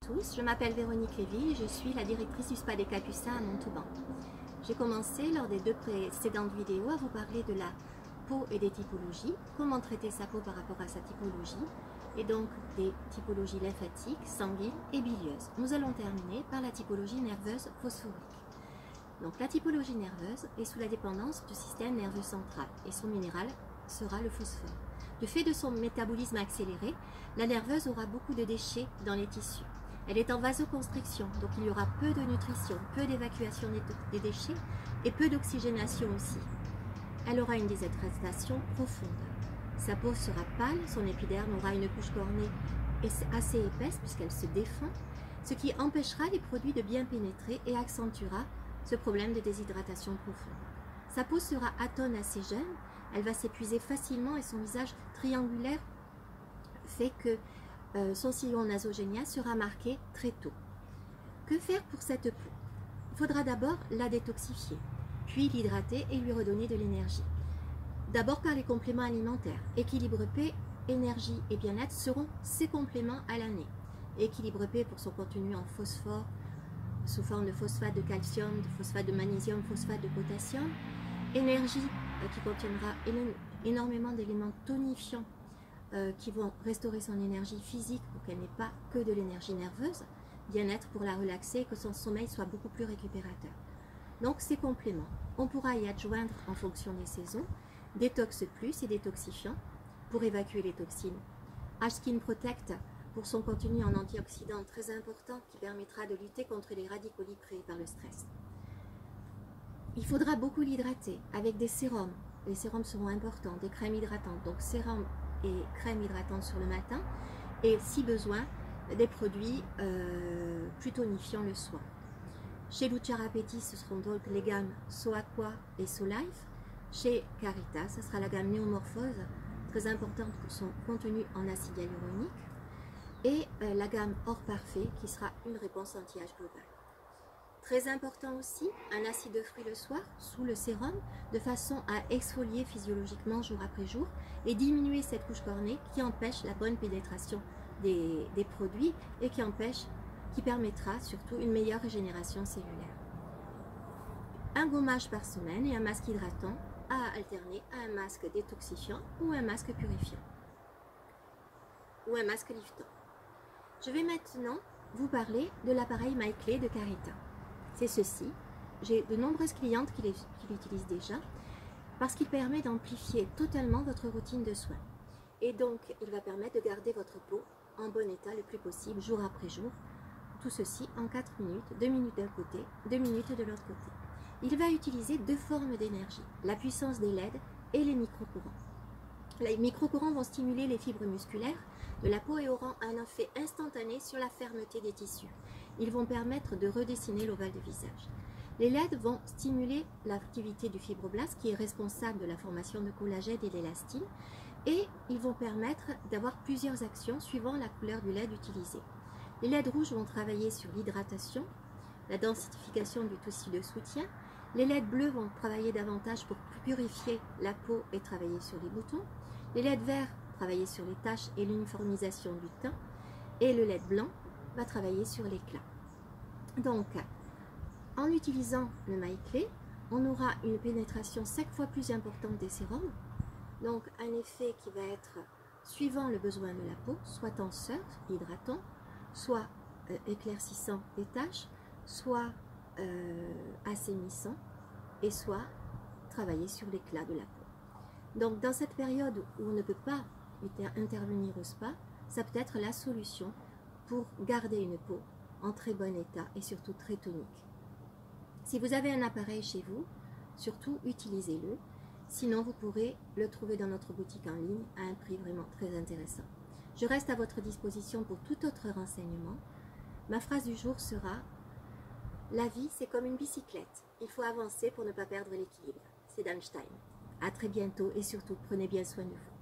tous, je m'appelle Véronique Lévy et je suis la directrice du Spa des Capucins à Montauban. J'ai commencé lors des 2 précédentes vidéos à vous parler de la peau et des typologies, comment traiter sa peau par rapport à sa typologie, et donc des typologies lymphatiques, sanguines et bilieuses. Nous allons terminer par la typologie nerveuse phosphorique. Donc la typologie nerveuse est sous la dépendance du système nerveux central et son minéral sera le phosphore. Du fait de son métabolisme accéléré, la nerveuse aura beaucoup de déchets dans les tissus. Elle est en vasoconstriction, donc il y aura peu de nutrition, peu d'évacuation des déchets et peu d'oxygénation aussi. Elle aura une déshydratation profonde. Sa peau sera pâle, son épiderme aura une couche cornée assez épaisse puisqu'elle se défend, ce qui empêchera les produits de bien pénétrer et accentuera ce problème de déshydratation profonde. Sa peau sera atone assez jeune, elle va s'épuiser facilement et son visage triangulaire fait que son sillon nasogénien sera marqué très tôt. Que faire pour cette peau? Il faudra d'abord la détoxifier, puis l'hydrater et lui redonner de l'énergie. D'abord par les compléments alimentaires. Équilibre P, énergie et bien-être seront ses compléments à l'année. Équilibre P pour son contenu en phosphore, sous forme de phosphate de calcium, de phosphate de magnésium, phosphate de potassium. Énergie qui contiendra énormément d'éléments tonifiants qui vont restaurer son énergie physique pour qu'elle n'ait pas que de l'énergie nerveuse, bien-être pour la relaxer et que son sommeil soit beaucoup plus récupérateur. Donc ces compléments, on pourra y adjoindre en fonction des saisons, détox plus et détoxifiant pour évacuer les toxines. H-Skin Protect pour son contenu en antioxydants très important qui permettra de lutter contre les radicaux libres créés par le stress. Il faudra beaucoup l'hydrater avec des sérums. Les sérums seront importants, des crèmes hydratantes, donc sérum et crème hydratante sur le matin et si besoin des produits plus tonifiants le soir. Chez Lucara Petit, ce seront donc les gammes So Aqua et So Life. Chez Caritas, ce sera la gamme Néomorphose, très importante pour son contenu en acide hyaluronique, et la gamme Or Parfait qui sera une réponse anti-âge globale. Très important aussi, un acide de fruits le soir sous le sérum de façon à exfolier physiologiquement jour après jour et diminuer cette couche cornée qui empêche la bonne pénétration des produits et qui permettra surtout une meilleure régénération cellulaire. Un gommage par semaine et un masque hydratant à alterner à un masque détoxifiant ou un masque purifiant ou un masque liftant. Je vais maintenant vous parler de l'appareil MyClé de Carita. C'est ceci. J'ai de nombreuses clientes qui l'utilisent déjà parce qu'il permet d'amplifier totalement votre routine de soins. Et donc, il va permettre de garder votre peau en bon état le plus possible, jour après jour. Tout ceci en 4 minutes, 2 minutes d'un côté, 2 minutes de l'autre côté. Il va utiliser 2 formes d'énergie, la puissance des LED et les micro-courants. Les micro-courants vont stimuler les fibres musculaires de la peau et auront un effet instantané sur la fermeté des tissus. Ils vont permettre de redessiner l'ovale du visage. Les LED vont stimuler l'activité du fibroblast qui est responsable de la formation de collagène et d'élastine et ils vont permettre d'avoir plusieurs actions suivant la couleur du LED utilisé. Les LED rouges vont travailler sur l'hydratation, la densification du tissu de soutien. Les LED bleus vont travailler davantage pour purifier la peau et travailler sur les boutons. Les LED verts travailler sur les taches et l'uniformisation du teint. Et le LED blanc va travailler sur l'éclat. Donc, en utilisant le MyClé, on aura une pénétration 5 fois plus importante des sérums. Donc, un effet qui va être suivant le besoin de la peau, soit tenseur, hydratant, soit éclaircissant des taches, soit assainissant et soit travailler sur l'éclat de la peau. Donc dans cette période où on ne peut pas intervenir au spa, ça peut être la solution pour garder une peau en très bon état et surtout très tonique. Si vous avez un appareil chez vous, surtout utilisez-le, sinon vous pourrez le trouver dans notre boutique en ligne à un prix vraiment très intéressant. Je reste à votre disposition pour tout autre renseignement. Ma phrase du jour sera: la vie, c'est comme une bicyclette. Il faut avancer pour ne pas perdre l'équilibre. C'est d'Einstein. À très bientôt et surtout, prenez bien soin de vous.